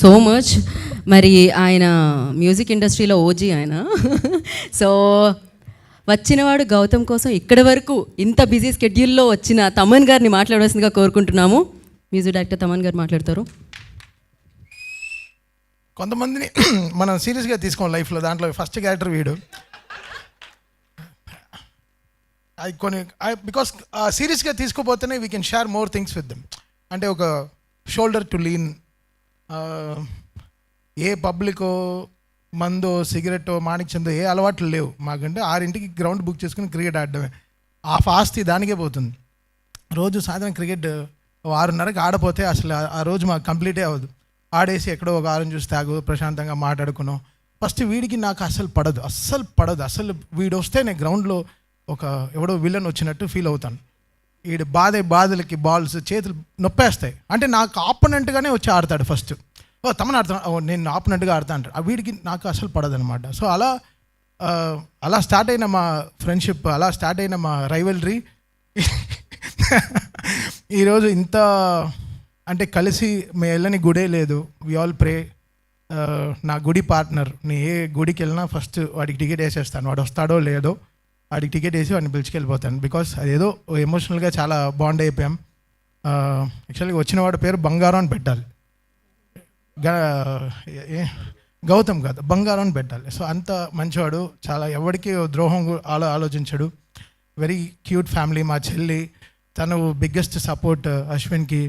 So much. మరి ఆయన music ఇండస్ట్రీలో ఓజీ ఆయన. సో వచ్చినవాడు గౌతమ్ కోసం ఇక్కడి వరకు ఇంత బిజీ స్కెడ్యూల్లో వచ్చిన తమన్ గారిని మాట్లాడవలసిందిగా కోరుకుంటున్నాము. మ్యూజిక్ డైరెక్టర్ తమన్ గారు మాట్లాడతారు. కొంతమందిని మనం సీరియస్గా తీసుకోం లైఫ్లో. దాంట్లో ఫస్ట్ క్యారెక్టర్ వీడు. అది కొన్ని బికాస్ సీరియస్గా తీసుకోపోతేనే we can share more things with them. అంటే ఒక షోల్డర్ టు లీన్. ఏ పబ్లికో మందో సిగరెట్టో మాణిక్ చందో ఏ అలవాట్లు లేవు మాకంటే. 6 గ్రౌండ్ బుక్ చేసుకుని క్రికెట్ ఆడడమే. ఆ ఆస్తి దానికే పోతుంది. రోజు సాయంత్రం క్రికెట్ 6:30కి ఆడపోతే అసలు ఆ రోజు మాకు కంప్లీటే అవ్వదు. ఆడేసి ఎక్కడో ఒక ఆరం చూసి తాగు ప్రశాంతంగా మాట్లాడుకున్నాం. ఫస్ట్ వీడికి నాకు అస్సలు పడదు. అసలు వీడు వస్తే నేను గ్రౌండ్లో ఒక ఎవడో విలన్ వచ్చినట్టు ఫీల్ అవుతాను. వీడు బాధలకి బాల్స్ చేతులు నొప్పేస్తాయి. అంటే నాకు ఆపోనెంట్గానే వచ్చి ఆడతాడు ఫస్ట్. తమను ఆడుతాను, నేను ఆపోనెంట్గా ఆడతా అంటాడు. ఆ వీడికి నాకు అసలు పడదనమాట. సో అలా స్టార్ట్ అయిన మా ఫ్రెండ్షిప్, అలా స్టార్ట్ అయిన మా రైవల్రీ ఈరోజు ఇంత అంటే కలిసి మేము వెళ్ళని గుడే లేదు. We all pray. నా గుడి పార్ట్నర్, నేను ఏ గుడికి వెళ్ళినా ఫస్ట్ వాడికి టికెట్ వేసేస్తాను. వాడు వస్తాడో లేదో వాడికి టికెట్ వేసి వాడిని పిలిచుకెళ్ళిపోతాను. బికాస్ అదేదో ఎమోషనల్గా చాలా బాండ్ అయిపోయాం. యాక్చువల్గా వచ్చిన వాడి పేరు బంగారం అని పెట్టాలి. గౌతమ్ కాదు, బంగారం అని పెట్టాలి. సో అంత మంచివాడు, చాలా ఎవరికి ద్రోహం ఆలోచించాడు. Very cute family. మా చెల్లి తను బిగ్గెస్ట్ సపోర్ట్ అశ్విన్కి.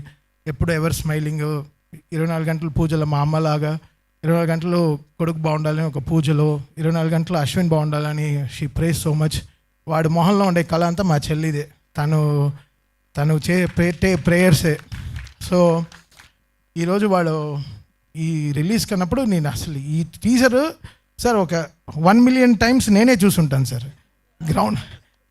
ఎప్పుడు ఎవర్ స్మైలింగ్. 24 గంటలు పూజలు. మా అమ్మలాగా 24 గంటలు కొడుకు బాగుండాలని ఒక పూజలో, 24 గంటలు అశ్విన్ బాగుండాలని షీ ప్రేస్ సో మచ్. వాడి మొహంలో ఉండే కళ అంతా మా చెల్లిదే. తను పెట్టే ప్రేయర్సే. సో ఈరోజు వాడు ఈ రిలీజ్ కన్నప్పుడు నేను అసలు ఈ టీజర్ సార్ ఒక 1 మిలియన్ టైమ్స్ నేనే చూసుంటాను సార్ గ్రౌండ్.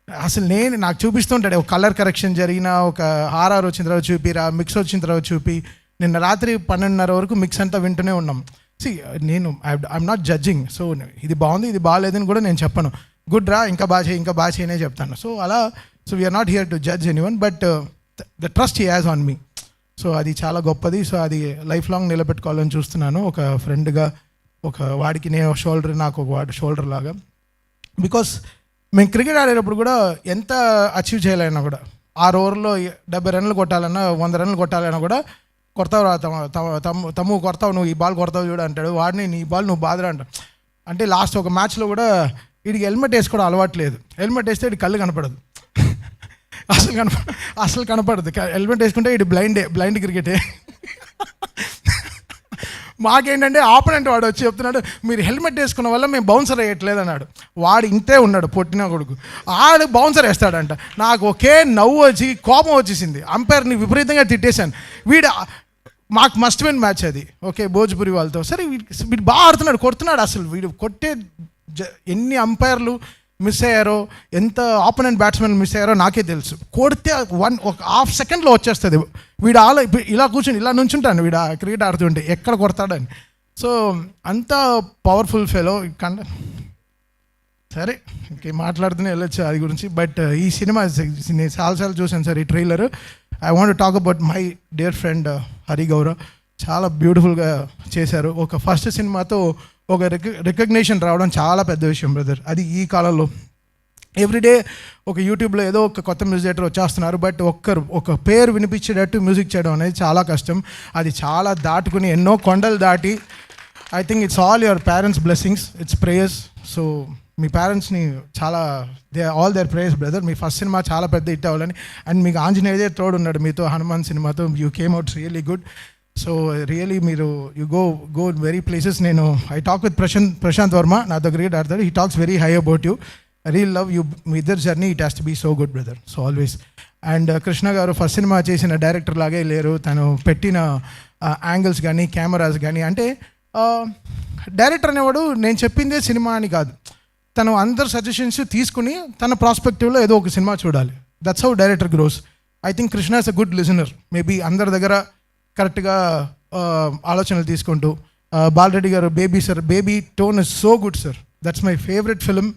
అసలు నాకు చూపిస్తుంటాడు. ఒక కలర్ కరెక్షన్ జరిగిన, ఒక ఆర్ఆర్ వచ్చిన తర్వాత చూపిరా, మిక్స్ వచ్చిన తర్వాత చూపి. నిన్న రాత్రి 12:30 వరకు మిక్స్ అంతా వింటూనే ఉన్నాం. నేను ఐఎమ్ నాట్ జడ్జింగ్. సో ఇది బాగుంది ఇది బాగాలేదని కూడా నేను చెప్పను. గుడ్ రా, ఇంకా బాగా చేయనే చెప్తాను. So we are not here to judge anyone, but the trust he has on me. So అది చాలా గొప్పది. సో అది లైఫ్ లాంగ్ నిలబెట్టుకోవాలని చూస్తున్నాను. ఒక ఫ్రెండ్గా, ఒక వాడికి నేను షోల్డర్, నాకు ఒక వాడి షోల్డర్ లాగా. బికాస్ మేము క్రికెట్ ఆడేటప్పుడు కూడా ఎంత అచీవ్ చేయాలన్నా కూడా 6 ఓవర్లో 70 రన్లు కొట్టాలన్నా 100 రన్లు కొట్టాలన్నా కూడా కొడతావు రా తమ్ము కొడతావు, నువ్వు ఈ బాల్ కొడతావు చూడు అంటాడు. వాడిని నీ బాల్ నువ్వు బాధరా అంట. అంటే లాస్ట్ ఒక మ్యాచ్లో కూడా వీడికి హెల్మెట్ వేసుకోవడం అలవాట్లేదు. హెల్మెట్ వేస్తే వీడి కళ్ళు కనపడదు. అసలు కనపడదు. హెల్మెట్ వేసుకుంటే వీడి బ్లైండ్ క్రికెటే. మాకేంటంటే ఆపోనెంట్ వాడు వచ్చి చెప్తున్నాడు, మీరు హెల్మెట్ వేసుకున్న వల్ల మేము బౌన్సర్ వేయట్లేదు అన్నాడు. వాడు ఇంతే ఉన్నాడు, పొట్టిన కొడుకు. ఆడు బౌన్సర్ వేస్తాడంట. నాకు ఒకే నవ్వు వచ్చి కోపం వచ్చేసింది. అంపైర్ని విపరీతంగా తిట్టేశాను. మాకు మస్ట్ విన్ మ్యాచ్ అది. ఓకే, భోజ్పురి వాళ్ళతో. సరే వీడు బాగా ఆడుతున్నాడు, కొడుతున్నాడు. అసలు వీడు కొట్టే ఎన్ని అంపైర్లు మిస్ అయ్యారో, ఎంత ఆపోనెంట్ బ్యాట్స్మెన్ మిస్ అయ్యారో నాకే తెలుసు. కొడితే ఒక హాఫ్ సెకండ్లో వచ్చేస్తుంది. వీడు ఇలా కూర్చొని ఇలా నుంచుంటాను వీడు క్రికెట్ ఆడుతుంటే ఎక్కడ కొడతాడని. సో అంత పవర్ఫుల్ ఫెలో. సరే ఇంకే మాట్లాడుతూనే వెళ్ళొచ్చు అది గురించి. బట్ ఈ సినిమా నేను చాలాసార్లు చూశాను సార్ ఈ trailer. I want talk about my dear friend Hari Gaurav. చాలా బ్యూటిఫుల్గా చేశారు. ఒక ఫస్ట్ సినిమాతో ఒక రికగ్నేషన్ రావడం చాలా పెద్ద విషయం బ్రదర్. అది ఈ కాలంలో ఎవ్రీడే ఒక యూట్యూబ్లో ఏదో ఒక కొత్త మ్యూజిక్ డైరెక్టర్ వచ్చేస్తున్నారు. బట్ ఒక పేరు వినిపించేటట్టు మ్యూజిక్ చేయడం అనేది చాలా కష్టం. అది చాలా దాటుకుని ఎన్నో కొండలు దాటి, I think it's all your parents blessings, it's prayers. So మీ పేరెంట్స్ని చాలా ఆల్ దేర్ ప్రేయర్స్ బ్రదర్. మీ ఫస్ట్ సినిమా చాలా పెద్ద హిట్ అవ్వాలని. అండ్ మీకు ఆంజనేయదే తోడు ఉన్నాడు మీతో. హనుమాన్ సినిమాతో you came out really good. So really మీరు యూ గో వెరీ ప్లేసెస్. నేను I talk with Prasanth Varma, నాతో క్రికెట్ ఆడతాడు. He talks very high about you. Real love you. మీ ఇద్దరు journey it has to be so good brother. So always. And Krishna garu first cinema చేసిన director లాగే లేరు. తను పెట్టిన యాంగిల్స్ కానీ కెమెరాస్ కానీ, అంటే డైరెక్టర్ అనేవాడు నేను చెప్పిందే సినిమా అని కాదు. తను అందరు సజెషన్స్ తీసుకుని తన ప్రాస్పెక్టివ్లో ఏదో ఒక సినిమా చూడాలి. That's how director grows. I think Krishna is a good listener. Maybe అందరి దగ్గర కరెక్ట్గా ఆలోచనలు తీసుకుంటూ. Balareddy garu baby tone is so good sir. That's my favourite film.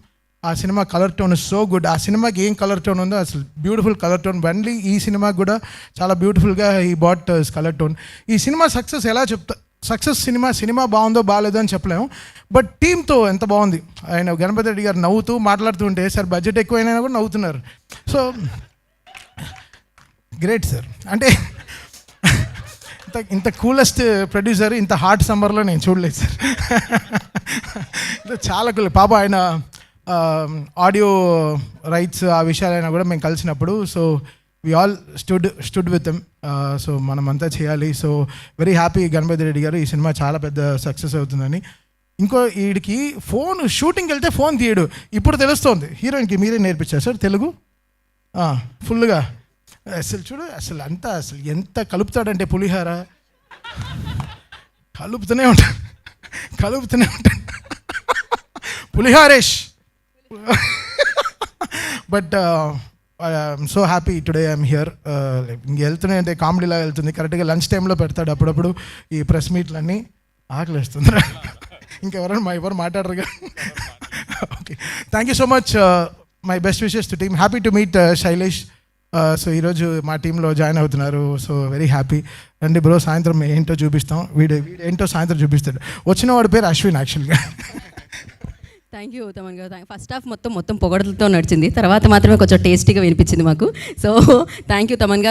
ఆ cinema colour tone is so good. ఆ సినిమాకి ఏం కలర్ టోన్ ఉందో అసలు బ్యూటిఫుల్ కలర్ టోన్. బండ్లీ ఈ సినిమాకి కూడా చాలా బ్యూటిఫుల్గా ఈ బాట్ కలర్ టోన్. ఈ సినిమా సక్సెస్ ఎలా సక్సెస్ సినిమా బాగుందో బాగాలేదో అని చెప్పలేము, బట్ టీంతో ఎంత బాగుంది. ఆయన గణపతి రెడ్డి గారు నవ్వుతూ మాట్లాడుతూ ఉంటే సార్ బడ్జెట్ ఎక్కువైనా కూడా నవ్వుతున్నారు. So great sir. అంటే ఇంత కూలెస్ట్ ప్రొడ్యూసర్ ఇంత హాట్ సమ్మర్లో నేను చూడలేదు సార్. చాలా కూల్. పాప ఆయన ఆడియో రైట్స్ ఆ విషయాలైనా కూడా మేము కలిసినప్పుడు so we all stood with them. So మనమంతా చేయాలి. So very happy Ganapathi Reddy garu ఈ సినిమా చాలా పెద్ద సక్సెస్ అవుతుందని. ఇంకో వీడికి ఫోన్ షూటింగ్కి వెళ్తే ఫోన్ తీయడు. ఇప్పుడు తెలుస్తోంది. హీరోయిన్కి మీరే నేర్పించారు సార్ తెలుగు ఫుల్గా. అసలు చూడు అసలు ఎంత కలుపుతాడంటే పులిహార కలుపుతూనే ఉంటాడు పులిహారేష్. But I'm so happy today I'm here. ఇంక వెళ్తూనే అంటే కామెడీలా వెళ్తుంది. కరెక్ట్గా లంచ్ టైంలో పెడతాడు అప్పుడప్పుడు ఈ ప్రెస్ మీట్లన్నీ. ఆకలి వేస్తుంది. ఇంకెవరైనా ఎవరు మాట్లాడరుగా. Okay, thank you so much. My best wishes to team. Happy to meet Shailesh. So ఈరోజు మా టీంలో జాయిన్ అవుతున్నారు. So very happy. రండి బ్రో, సాయంత్రం ఏంటో చూపిస్తాం. వీడు ఏంటో సాయంత్రం చూపిస్తాడు. వచ్చిన వాడి పేరు అశ్విన్ యాక్చువల్గా. థ్యాంక్ యూ తమన్ గారు. ఫస్ట్ హాఫ్ మొత్తం పొగడలతో నడిచింది, తర్వాత మాత్రమే కొంచెం టేస్టీగా వినిపించింది మాకు. సో థ్యాంక్ యూ తమన్ గారు.